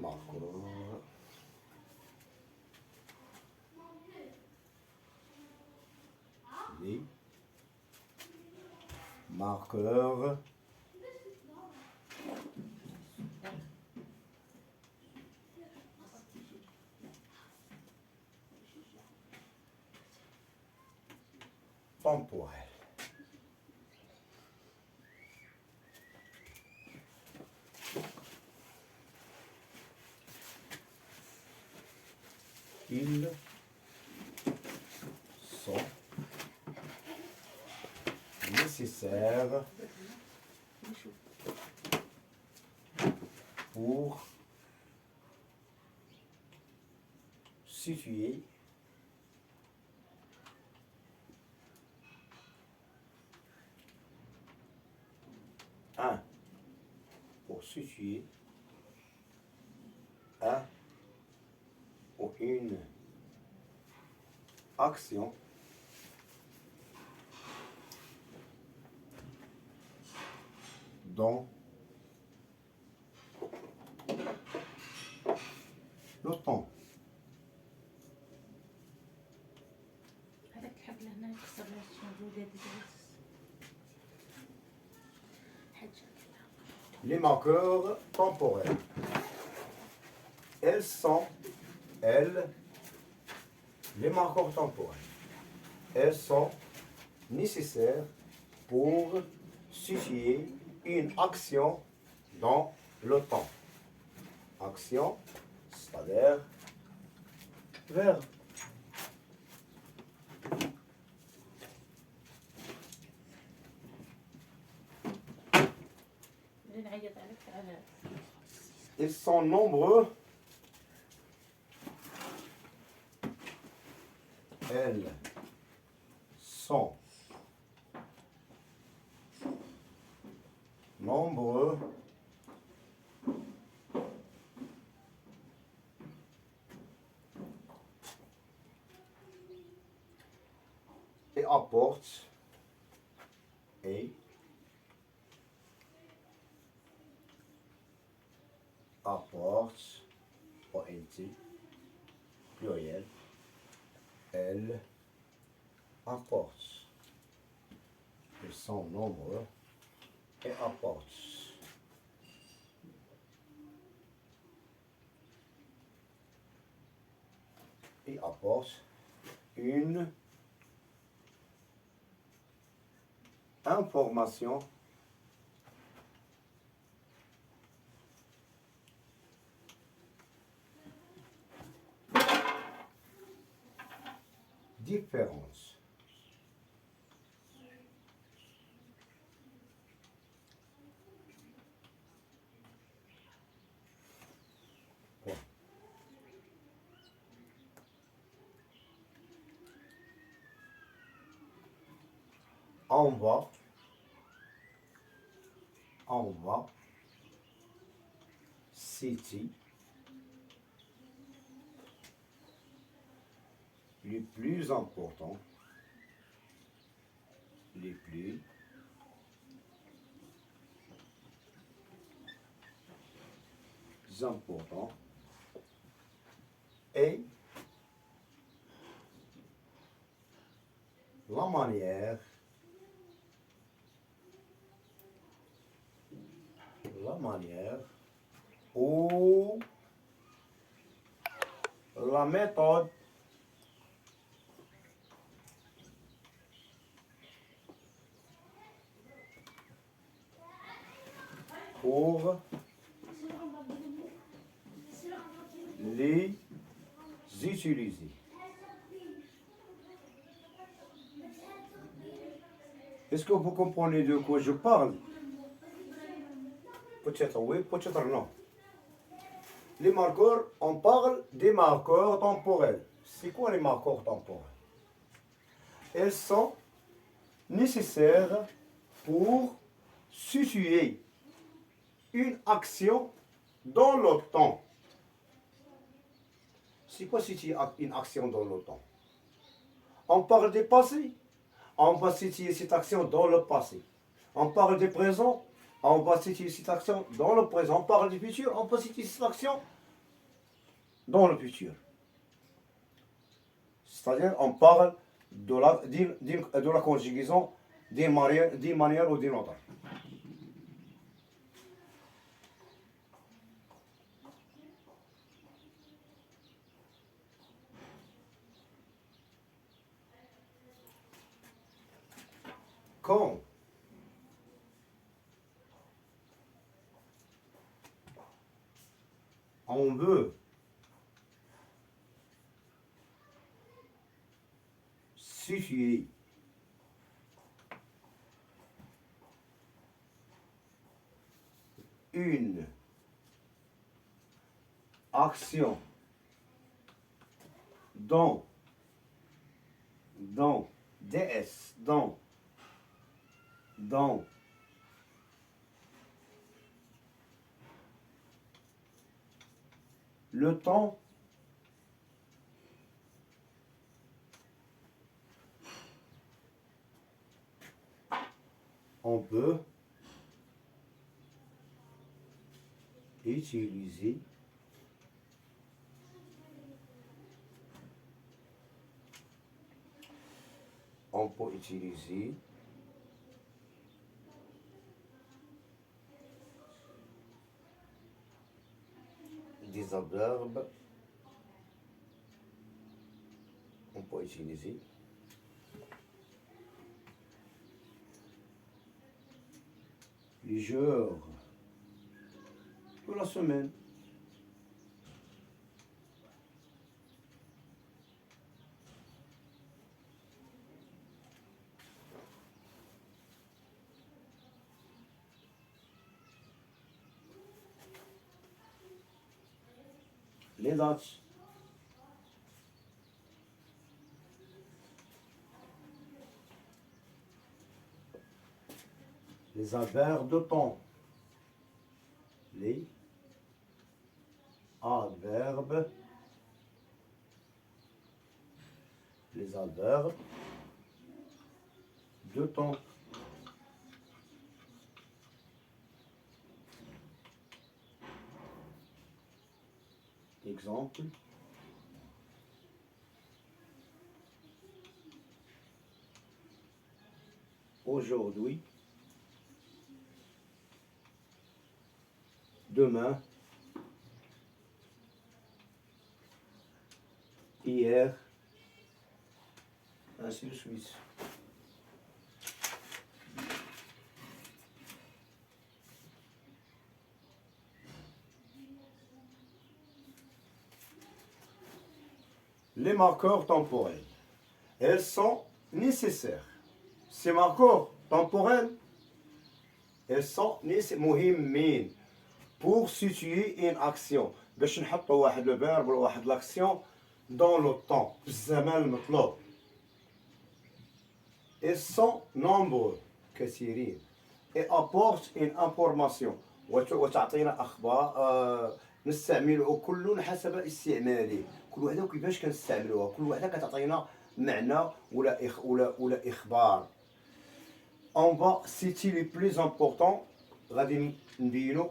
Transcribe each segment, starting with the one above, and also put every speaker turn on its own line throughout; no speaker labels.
marqueurs. Les marqueurs temporels. Ils sont nécessaires pour situer un ou une action dans le temps. Les marqueurs temporels. Les marqueurs temporels, elles sont nécessaires pour situer une action dans le temps. Action, c'est-à-dire verbe. Ils sont nombreux. Elles sont nombreux et apportent ONT pluriel. Elles apportent. Ils sont nombreux et apportent. Ils apportent une information différence. On va citer les plus importants, les plus importants et la manière ou la méthode pour les utiliser. Est-ce que vous comprenez de quoi je parle? Peut-être oui, peut-être non. Les marqueurs, on parle des marqueurs temporels. C'est quoi les marqueurs temporels? Elles sont nécessaires pour situer une action dans le temps. C'est quoi situer une action dans le temps? On parle du passé, on va situer cette action dans le passé. On parle du présent, on va situer cette action dans le présent. On parle du futur, on peut situer cette action dans le futur. C'est-à-dire, on parle de la conjugaison d'une manière ou d'une autre. Quand on veut situer une action dans DS, dans le temps, on peut utiliser des adverbes, on peut utiliser les jours de la semaine. Les dates. Les adverbes de temps. Les adverbes. Les adverbes de temps. Exemple. Aujourd'hui. Demain. Hier. Ainsi de suite. Les marqueurs temporels. Elles sont nécessaires. Ces marqueurs temporels, elles sont مهمين pour situer une action. باش نحطوا واحد le verbe ou واحد l'action dans le temps. بالزمان المطلوب. Elles sont nombreux كثيرين et apportent une information وتعطينا اخبار نستعمله كل حسب استعماله. كل وحده وكيفاش كنستعملوها. كل وحده كتعطينا معنى ولا اخبار. On va citer les plus importants. غادي نبينوا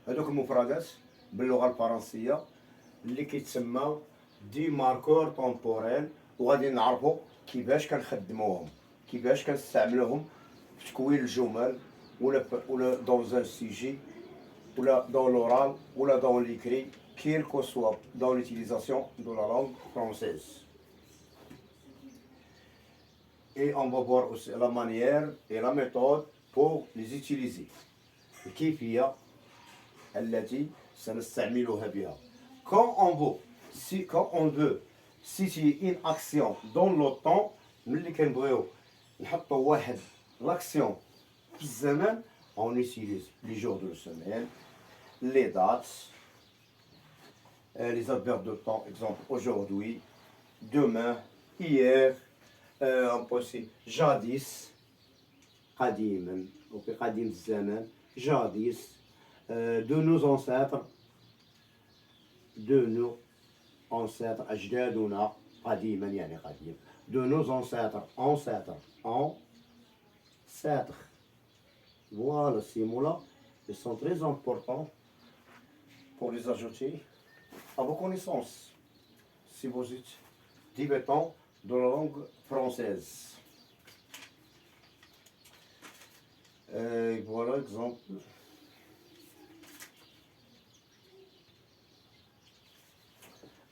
هذوك المفردات باللغه الفرنسيه اللي كيتسموا دي ماركور طومبوريل وغادي نعرفوا كيفاش كنخدموهم كيفاش كنستعملوهم في تكوين الجمل ولا dans un sujet ولا dans l'oral ولا dans l'écrit quel que soit dans l'utilisation de la langue française. Et on va voir aussi la manière et la méthode pour les utiliser. الكيفية التي سنستعملها بها. Quand on veut situer une action dans le temps, ملي كنبغيو نحطوا واحد l'action في الزمان, on utilise les jours de la semaine, les dates, les adverbes de temps, exemple aujourd'hui, demain, hier, on peut aussi jadis, قديما, وفي قديم الزمان, jadis, de nos ancêtres, أجدادنا قديما يعني قديم, de nos ancêtres, ancêtres. Voilà, ces mots-là, ils sont très importants pour les ajouter à vos connaissances, si vous êtes débutant de la langue française. Et voilà exemple.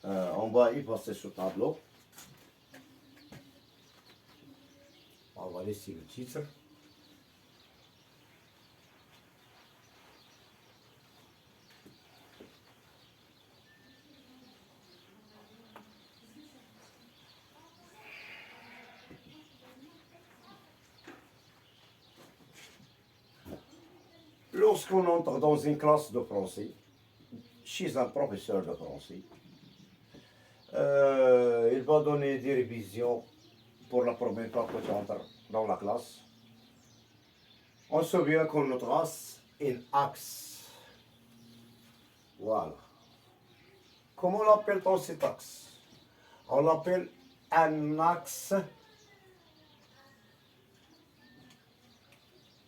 On va y passer ce tableau. On va laisser le titre. Lorsqu'on entre dans une classe de français, chez un professeur de français, il va donner des révisions pour la première fois que tu entres dans la classe. On se souvient qu'on trace un axe. Voilà. Comment l'appelle-t-on cet axe? On l'appelle un axe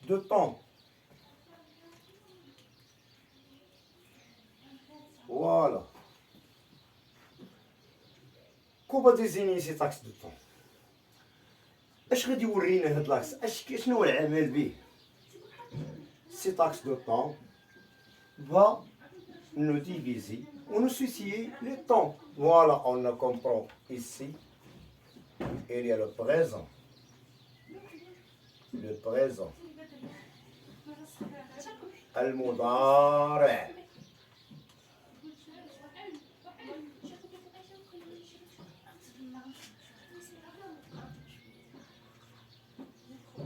de temps. Voilà. Comment désigner cet axe de temps؟ اش غادي يورينا هاد لاكس؟ شنو هو العمل به؟ Cet axe de temps va nous diviser ou nous soucier le temps. Voilà, on le comprend ici. Il y a le présent. Le présent. المضارع.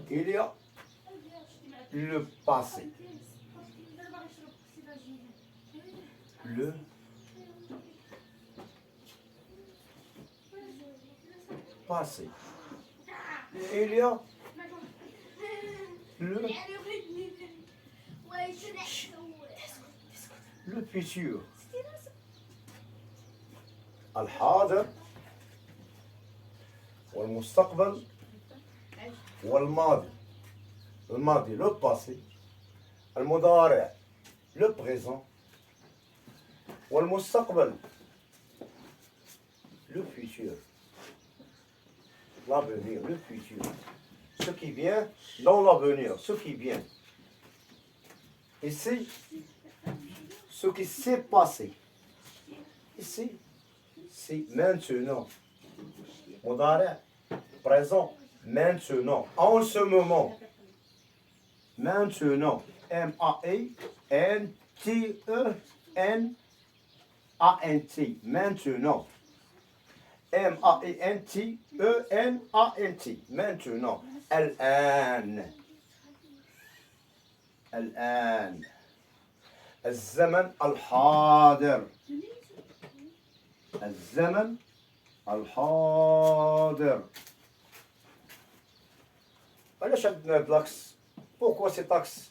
Il y a le passé. Le passé. Il y a le futur. الحاضر والمستقبل والماضي. الماضي le passé. المضارع le présent. والمستقبل le futur. L'avenir, le futur. Ce qui vient dans l'avenir, ce qui vient. Ici, ce qui s'est passé. Ici, c'est maintenant. مضارع présent, maintenant, en ce moment. Maintenant. M-A-E-N-T-E-N-A-N-T. Maintenant. M-A-E-N-T-E-N-A-N-T. Maintenant. الآن. الآن. الزمن الحاضر. الزمن الحاضر. علاش عندنا هاد لاكس؟ Pourquoi cet axe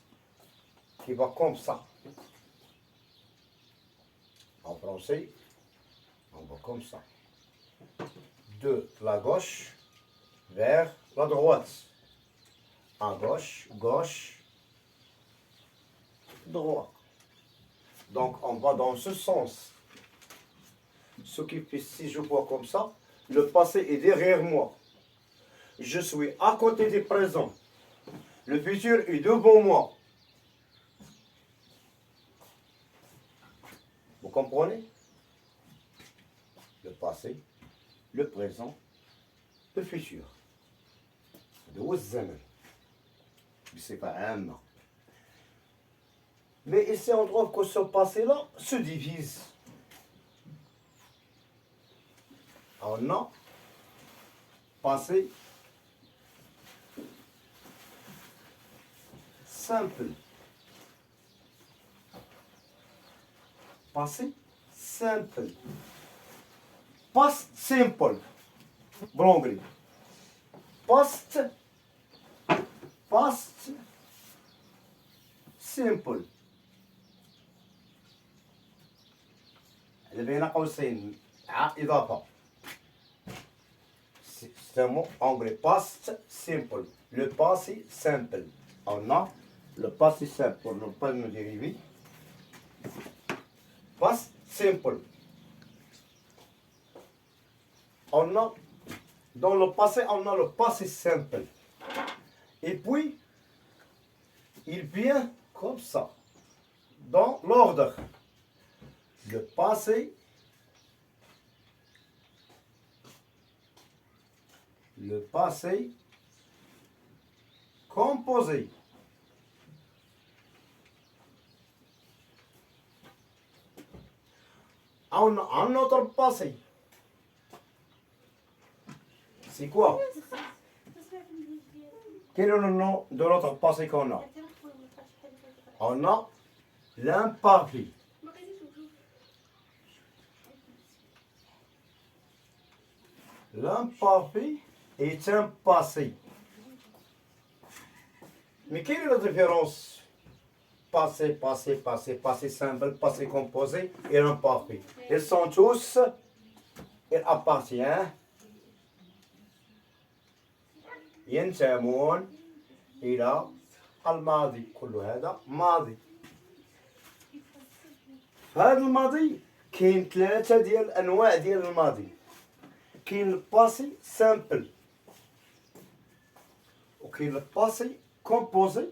qui va comme ça? En français, on va comme ça. De la gauche vers la droite. À gauche, gauche, droit. Donc on va dans ce sens. Ce qui fait, si je vois comme ça, le passé est derrière moi. Je suis à côté du présent. Le futur est devant moi. Vous comprenez? Le passé, le présent, le futur. De والزمن. C'est pas un an. Mais ici on trouve que ce passé-là se divise. On a passé simple. Passé simple. Past simple. بالانجلي. Past simple. اللي بين قوسين إضافة. C'est un mot anglais. Past simple. Le passé simple. On a le passé simple pour ne pas nous dériver. Past simple. On a, dans le passé, on a le passé simple. Et puis, il vient comme ça, dans l'ordre. Le passé, composé. On a un autre passé. C'est quoi? Quel est le nom de l'autre passé qu'on a? On a l'imparfait. L'imparfait est un passé. Mais quelle est la différence? Passé, passé simple, passé composé et l'imparfait. Ils sont tous, ils appartiennent, ينتمون إلى الماضي. كل هذا ماضي. هذا الماضي كاين 3 ديال الأنواع ديال الماضي. كاين الباسي سامبل، وكاين الباسي كومبوزي،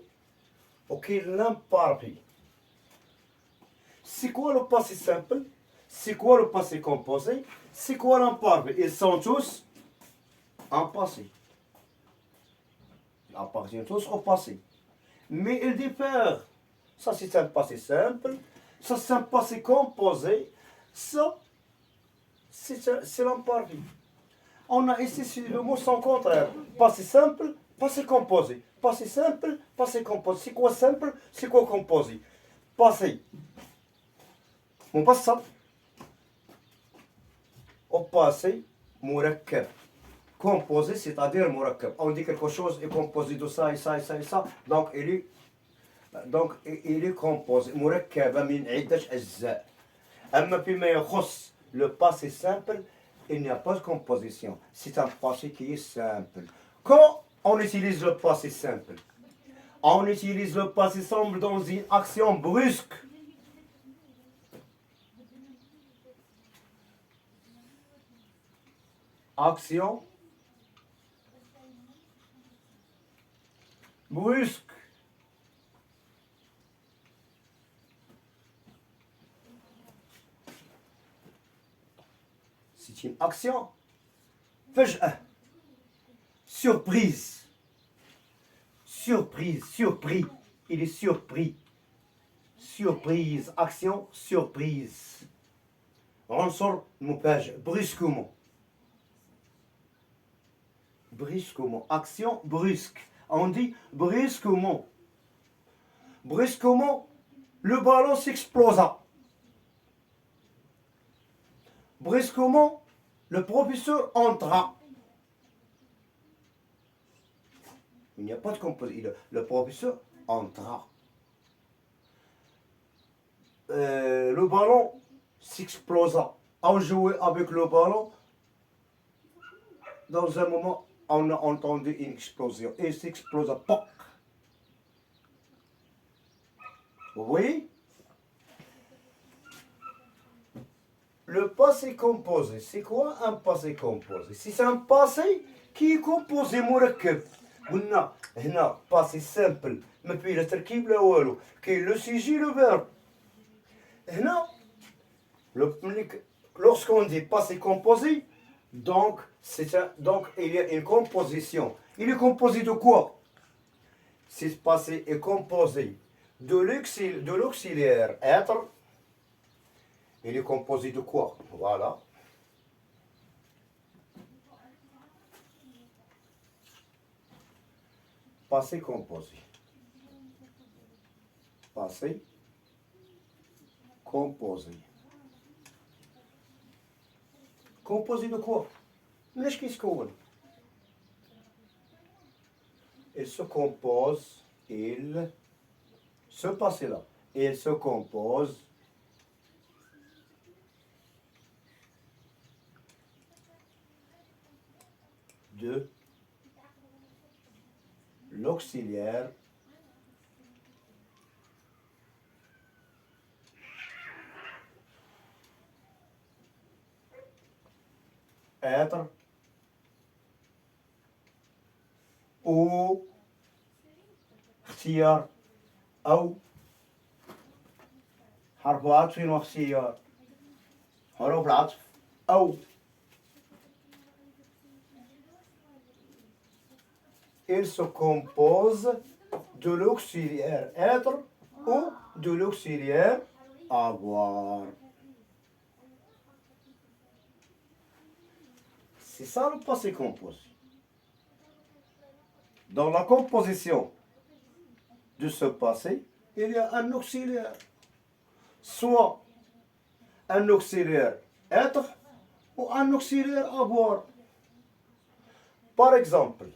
وكاين l'imparfait. C'est quoi le passé simple? C'est quoi le passé composé? C'est quoi l'imparfait? Ils sont tous en passé. Ils appartiennent tous au passé. Mais ils diffèrent. Ça, c'est un passé simple. Ça, c'est un passé composé. Ça, c'est l'imparfait. On a ici le mot sans contraire. Passé simple, passé composé. Passé simple, passé composé. C'est quoi simple? C'est quoi composé? Passé. Mon passé. Au passé, مركب. Composé, c'est-à-dire مركب. On dit quelque chose est composé de ça et ça et ça et ça. Donc il est composé. مركب من عدة أجزاء. أما فيما يخص le passé simple, il n'y a pas de composition. C'est un passé qui est simple. Quand on utilise le passé simple, on utilise le passé simple dans une action brusque. Action brusque. C'est une action. فجأة. Surprise. Surpris. Il est surpris. Surprise. Action, surprise. عنصر مفاجئ. Brusquement. Brusquement. Action brusque. On dit brusquement. Brusquement, le ballon s'explosa. Brusquement, le professeur entra. Il n'y a pas de composition. Le professeur entra. Le ballon s'explosa. On jouait avec le ballon. Dans un moment, on a entendu une explosion. Il s'explosa. Poc. Oui. Le passé composé, c'est quoi un passé composé? C'est un passé qui est composé مركب. قلنا هنا passé simple ما فيه لا تركيب لا والو. كاين le sujet le verbe. هنا lorsqu'on dit passé composé, donc il y a une composition. Il est composé de quoi? Ce passé est composé de l'auxiliaire être. Il est composé de quoi? Voilà. Passé composé. Passé composé. Composé de quoi? ليش كيتكون؟ Il se compose, ce passé-là, il se compose de l'auxiliaire être, ou اختيار أو حرف عطف واختيار حروف العطف أو il se compose de l'auxiliaire être ou de l'auxiliaire avoir. C'est ça le passé composé. Dans la composition de ce passé, il y a un auxiliaire. Soit un auxiliaire être ou un auxiliaire avoir. Par exemple,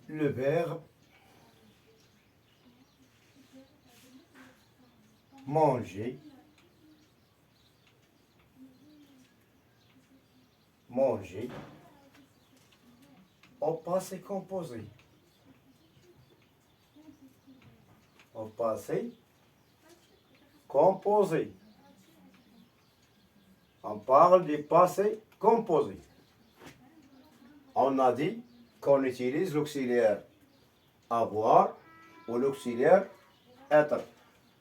le verbe manger, manger, au passé composé. Au passé composé. On parle du passé composé. On a dit qu'on utilise l'auxiliaire avoir ou l'auxiliaire être.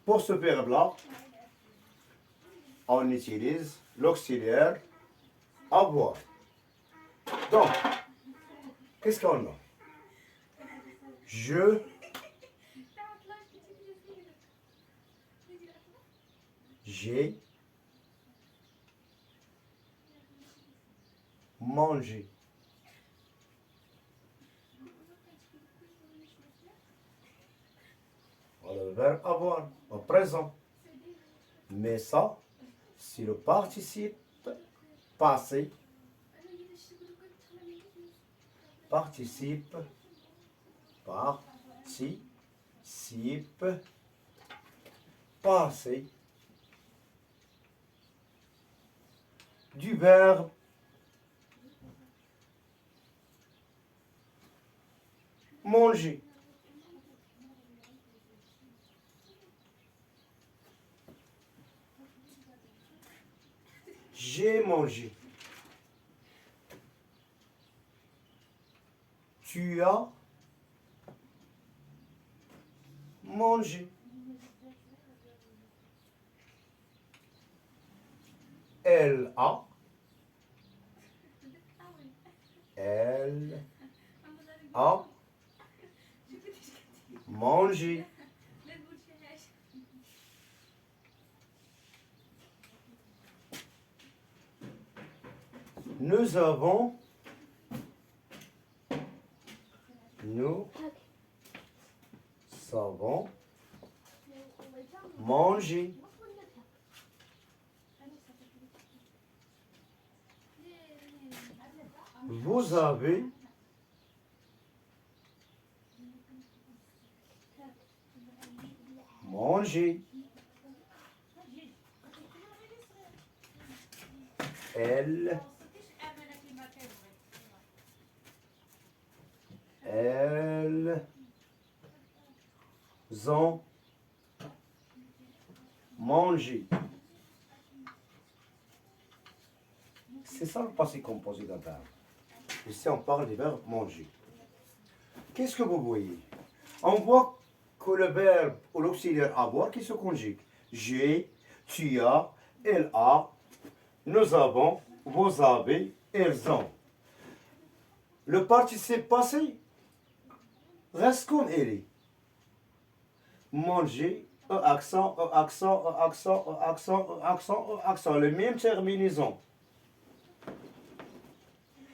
Pour ce verbe-là, on utilise l'auxiliaire avoir. Donc, qu'est-ce qu'on a? J'ai mangé. Voilà le verbe avoir au présent. Mais ça, c'est le participe passé. Participe passé du verbe manger. J'ai mangé. Tu as mangé. Elle a mangé. Nous avons mangé. Vous avez mangé. Elles ont mangé. C'est ça le passé composé d'un verbe. Ici, on parle du verbe manger. Qu'est-ce que vous voyez? On voit que le verbe ou l'auxiliaire avoir qui se conjugue. J'ai, tu as, elle a, nous avons, vous avez, elles ont. Le participe passé reste comme il est. Manger, accent, accent, les mêmes terminaisons.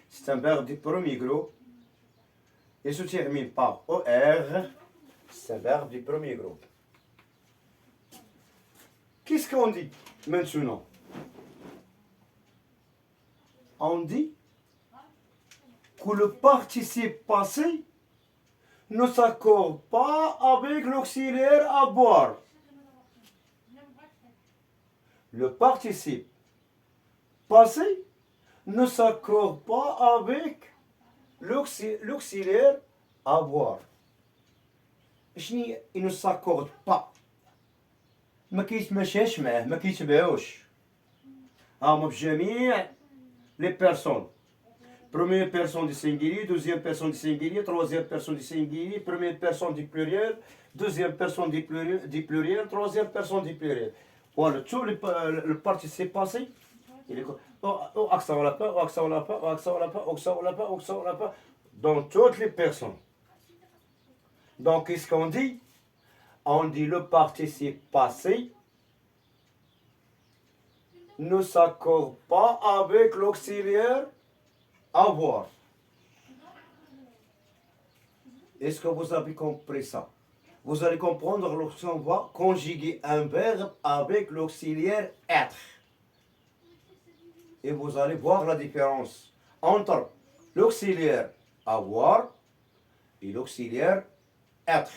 C'est un verbe du premier groupe. Il se termine par OR. C'est un verbe du premier groupe. Qu'est-ce qu'on dit maintenant? On dit que le participe passé ne s'accorde pas avec l'auxiliaire avoir. Le participe passé ne s'accorde pas avec l'auxiliaire avoir. شنو il ne s'accorde pas ما كيتماشاش معاه ما كيتبعوش هما بجميع les personnes. Première personne du singulier, deuxième personne du singulier, troisième personne du singulier, première personne du pluriel, deuxième personne du pluriel, troisième personne du pluriel. Voilà, tout le participe passé, il est au accent au lapin, au accent au lapin, au accent au lapin, au accent au lapin, au accent au lapin, dans toutes les personnes. Donc, qu'est-ce qu'on dit? On dit le participe passé ne s'accorde pas avec l'auxiliaire avoir. Est-ce que vous avez compris ça? Vous allez comprendre lorsqu'on va conjuguer un verbe avec l'auxiliaire être. Et vous allez voir la différence entre l'auxiliaire avoir et l'auxiliaire être.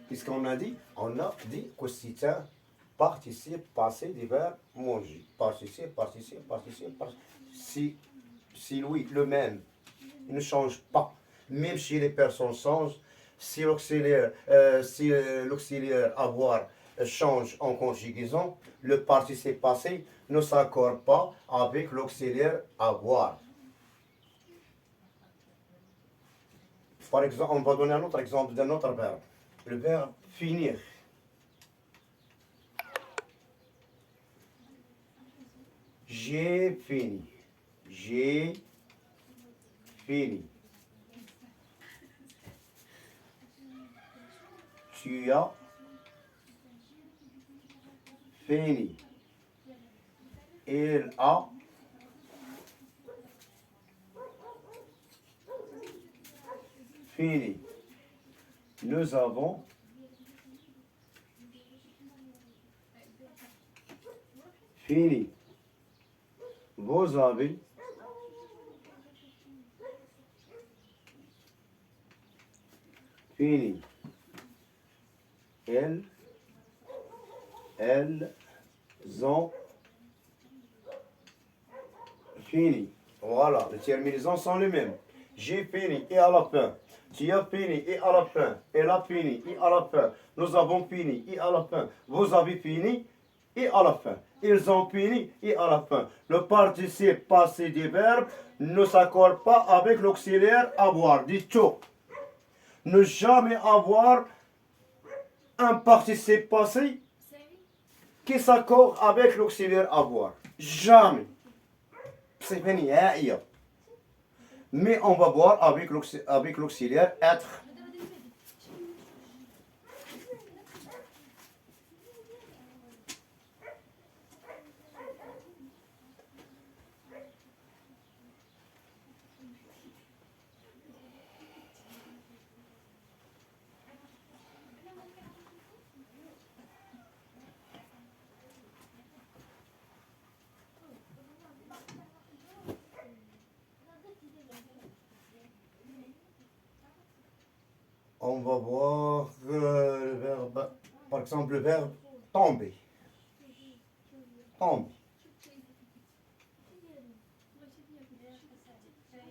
Qu'est-ce qu'on a dit? On a dit que c'est un participe passé du verbe manger. Participe. Si oui, le même. Il ne change pas. Même si les personnes changent, si l'auxiliaire avoir change en conjugaison, le participe passé ne s'accorde pas avec l'auxiliaire avoir. Par exemple, on va donner un autre exemple d'un autre verbe. Le verbe finir. J'ai fini. J'ai fini. Tu as fini. Il a fini. Nous avons fini. Vous avez fini. Elles ont fini. Voilà, les terminaisons sont les mêmes. J'ai fini et à la fin. Tu as fini et à la fin. Elle a fini et à la fin. Nous avons fini et à la fin. Vous avez fini et à la fin. Ils ont fini et à la fin. Le participe passé du verbe ne s'accorde pas avec l'auxiliaire avoir. Dit tout. Ne jamais avoir un participe passé qui s'accorde avec l'auxiliaire avoir. Jamais. C'est fini. Mais on va voir avec l'auxiliaire être. On va voir le verbe, par exemple le verbe tomber. Tomber.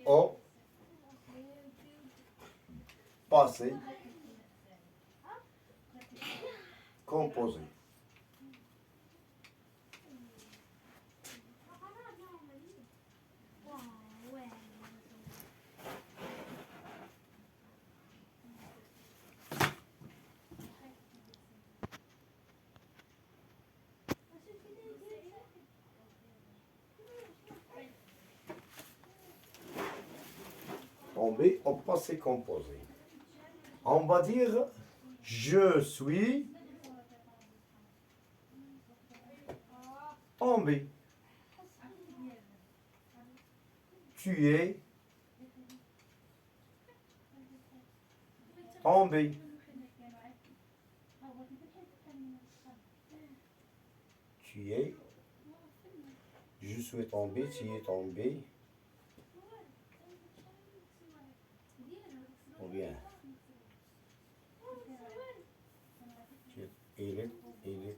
Au passé composé. Tomber au passé composé. On va dire je suis tombé. Tu es tombé. Tu es. Je suis tombé, tu es tombé. Ou bien, il est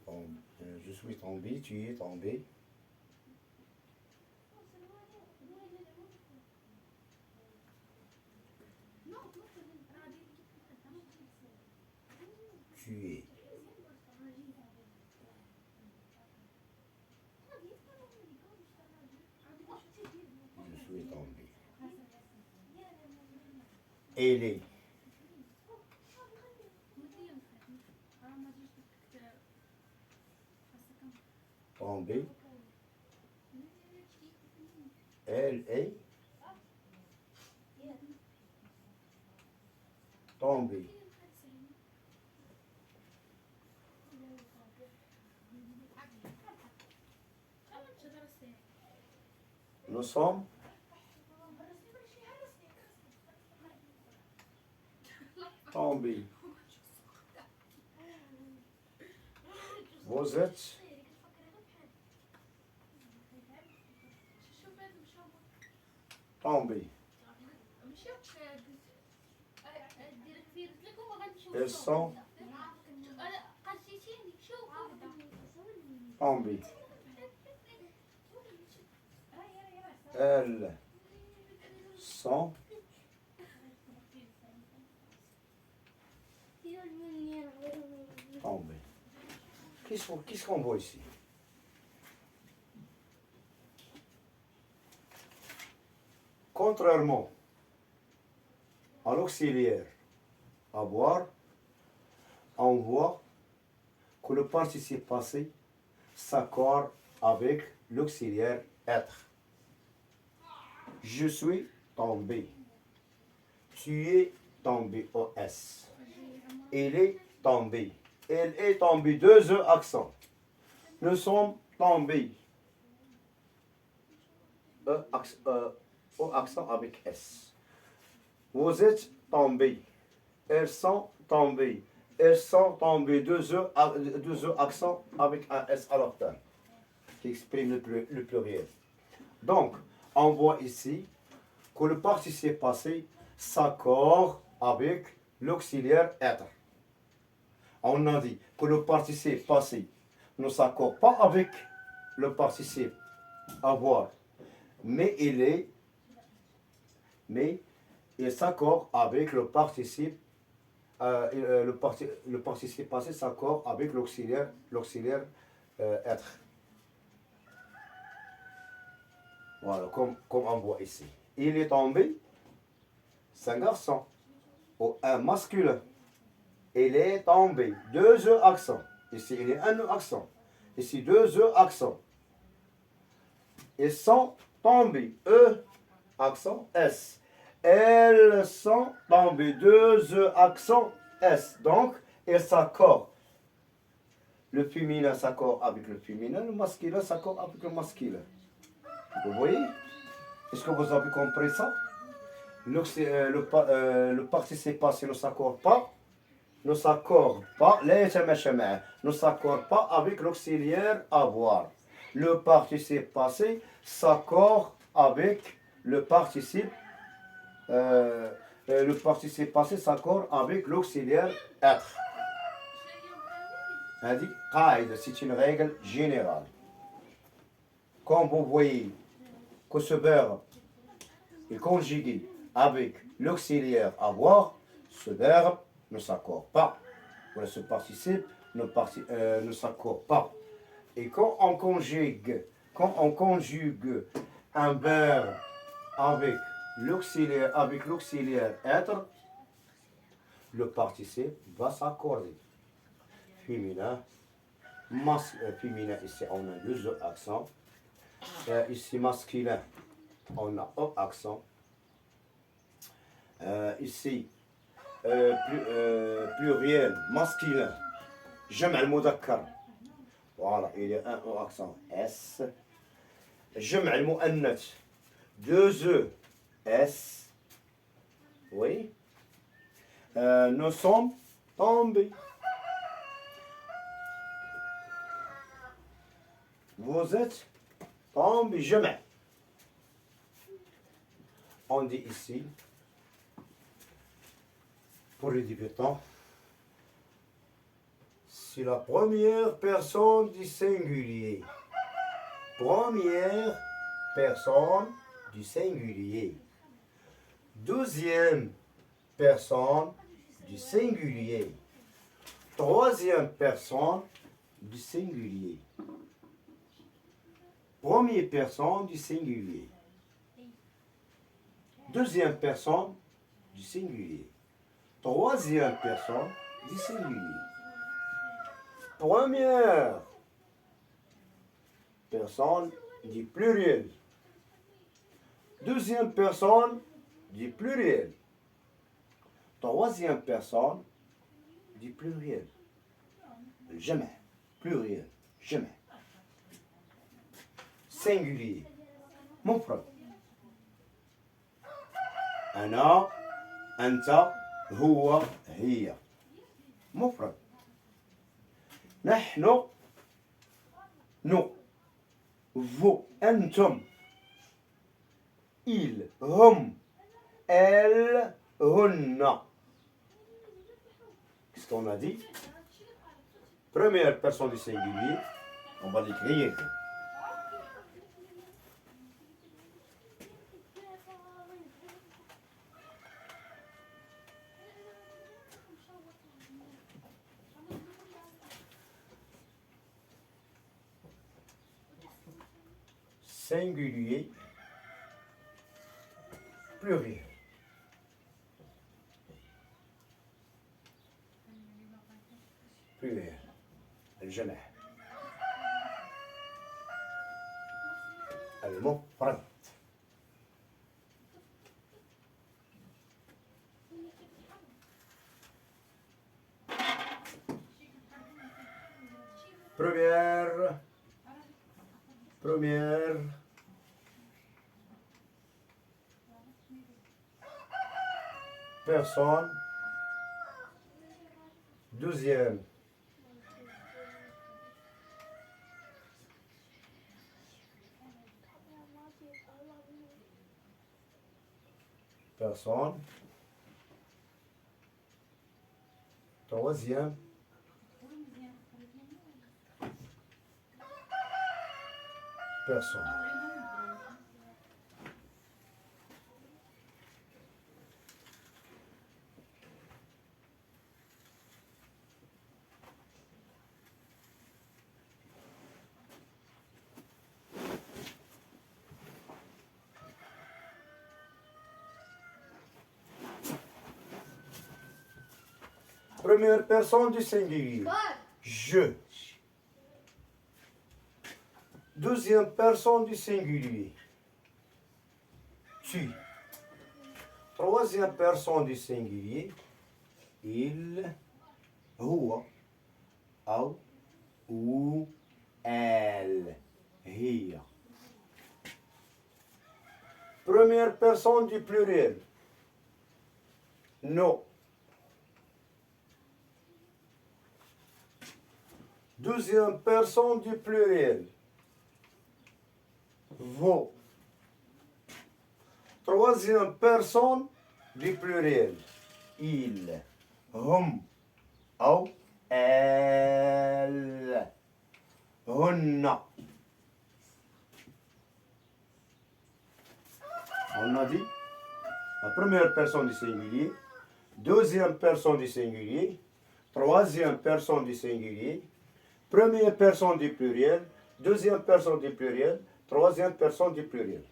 tombé. Je suis tombé, tu es tombé. Tu es. Je suis tombé. Elle est. Tombé. Elle est. Tombée. Nous sommes tombés. Vous êtes tombés. Elles sont tombées. Elles sont tombées. Qu'est-ce qu'on voit ici? Contrairement à l'auxiliaire avoir, on voit que le participe passé s'accorde avec l'auxiliaire être. Je suis tombé. Tu es tombé, OS. Il est tombé. Elle est tombée, deux E accents. Nous sommes tombés. O accent avec S. Vous êtes tombés. Elles sont tombées. Elles sont tombées, deux E accents avec un S à l'octave, qui exprime le pluriel. Donc, on voit ici que le participe passé s'accorde avec l'auxiliaire être. On a dit que le participe passé ne s'accorde pas avec le participe avoir, mais il s'accorde avec le participe. Le participe passé s'accorde avec l'auxiliaire être. Voilà, comme on voit ici. Il est tombé, c'est un garçon, ou un masculin. Il est tombé, deux E accents. Ici, il y a un E accent. Ici, deux E accents. Ils sont tombés, E accent S. Elles sont tombées, deux E accent S. Donc, elles s'accordent. Le féminin s'accorde avec le féminin, le masculin s'accorde avec le masculin. Vous voyez? Est-ce que vous avez compris ça? Le participe passé ne s'accorde pas. Ne s'accorde pas. Ne s'accorde pas avec l'auxiliaire avoir. Le participe passé s'accorde avec le participe. Le participe passé s'accorde avec l'auxiliaire être. C'est une règle générale. Quand vous voyez que ce verbe est conjugué avec l'auxiliaire avoir, ce verbe ne s'accorde pas. Voilà, ce participe ne s'accorde pas. Et quand on conjugue un verbe avec l'auxiliaire être, le participe va s'accorder. Féminin, féminin, ici on a deux E accents. Ici masculin, on a O accent. Ici pluriel masculin, جمع المذكر. Voilà, il y a un O accent S. جمع المؤنث, deux E S. Oui. Nous sommes tombés. Vous êtes طعام بالجمع. On dit ici, pour les débutants, c'est la première personne du singulier. Première personne du singulier. Deuxième personne du singulier. Troisième personne du singulier. Première personne du singulier. Deuxième personne du singulier. Troisième personne du singulier. Première personne du pluriel. Deuxième personne du pluriel. Troisième personne du pluriel. Jamais. Pluriel. Jamais. Singulier. مفرد. أنا، أنت، هو، هي. مفرد. نحن، nous, vous, أنتم. ils, هم, elles, هن. Qu'est-ce qu'on a dit? Première personne du singulier, on va l'écrire. Singulier, pluriel. Pluriel. الجمع. المفرد. Première personne. Deuxième personne. Troisième personne. Première personne du singulier. Je. Deuxième personne du singulier. Tu. Troisième personne du singulier. Il. هو. أو. ou. elle. هي. Première personne du pluriel. Nous. Deuxième personne du pluriel. Vous. Troisième personne du pluriel. Il. هم. أو elle. هن. On a dit la première personne du singulier, deuxième personne du singulier, troisième personne du singulier, première personne du pluriel, deuxième personne du pluriel, troisième personne du pluriel.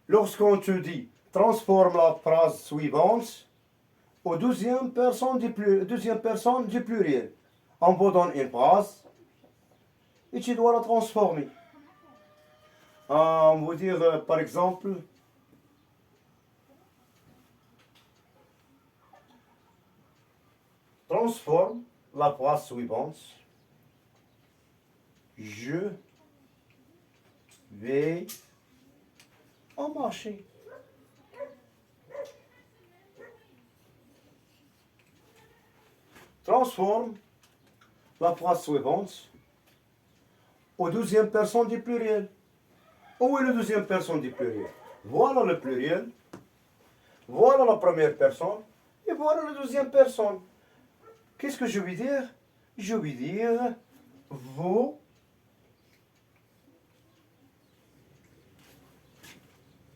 Lorsqu'on te dit transforme la phrase suivante au deuxième personne du pluriel, on vous donne une phrase et tu dois la transformer. On va dire par exemple transforme la phrase suivante. Je vais en marché. Transforme la phrase suivante au deuxième personne du pluriel. Où est la deuxième personne du pluriel? Voilà le pluriel. Voilà la première personne. Et voilà la deuxième personne. Qu'est-ce que je veux dire? Je veux dire vous.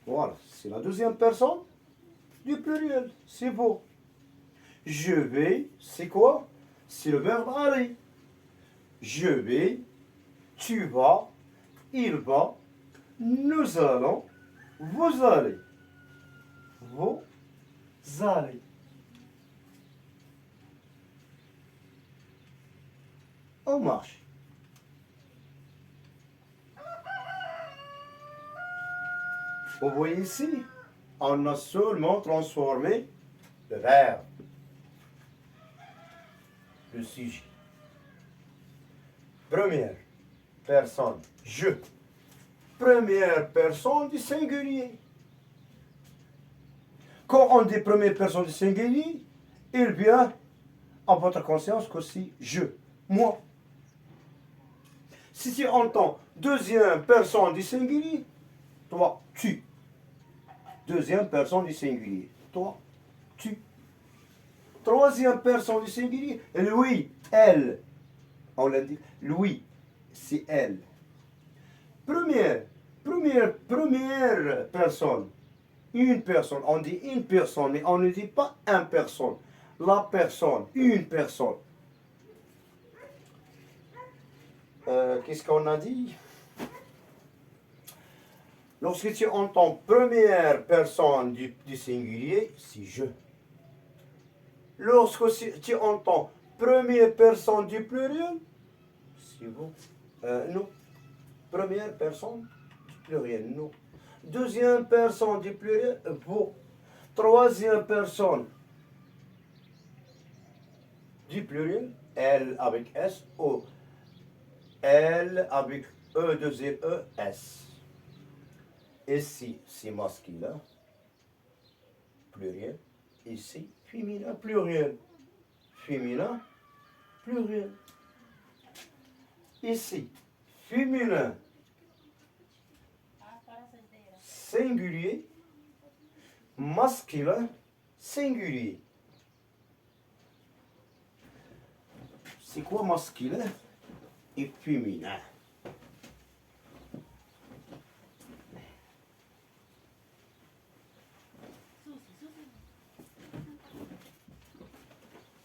Voilà, c'est la deuxième personne du pluriel. C'est vous. Je vais, c'est quoi? C'est le verbe aller. Je vais, tu vas, il va, nous allons, vous allez. Vous allez. On marche. Vous voyez ici, on a seulement transformé le verbe, le sujet. Première personne, je. Première personne du singulier. Quand on dit première personne du singulier, il vient à votre conscience qu'aussi je, moi. Si tu entends deuxième personne du singulier, toi, tu. Deuxième personne du singulier, toi, tu. Troisième personne du singulier, lui, elle. On l'a dit, lui, c'est elle. Première personne. Une personne. On dit une personne, mais on ne dit pas une personne. La personne, une personne. Qu'est-ce qu'on a dit? Lorsque tu entends première personne du singulier, c'est je. Lorsque tu entends première personne du pluriel, c'est vous. Non. Première personne du pluriel, non. Deuxième personne du pluriel, vous. Troisième personne du pluriel, elle avec S, O. Elle avec E, deuxième E, S. Ici, c'est masculin, pluriel. Ici, féminin, pluriel. Féminin, pluriel. Ici, féminin, singulier, masculin, singulier. C'est quoi masculin et féminin?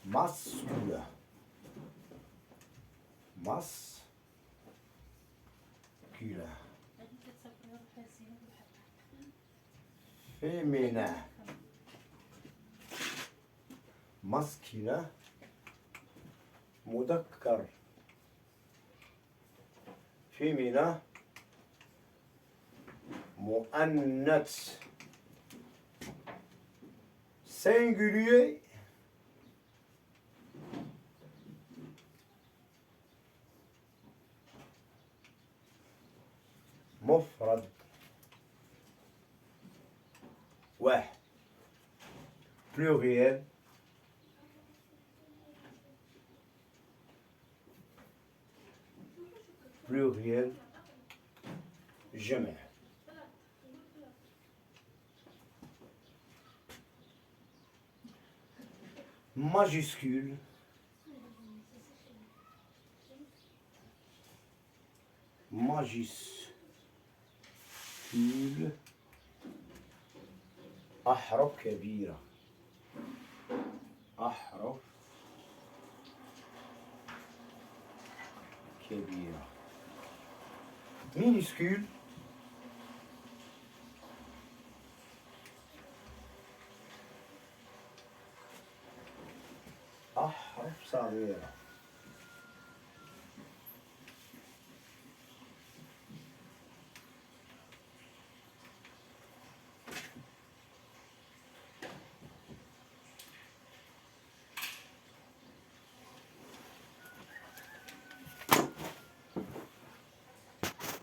Masculin. Masculin. Féminin. Masculin. مذكر. féminin. مؤنث. singulier. مفرد. واحد. pluriel. pluriel. جمع. majuscule. majuscule. أحرف كبيرة. أحرف كبيرة. minuscule. أحرف صغيرة.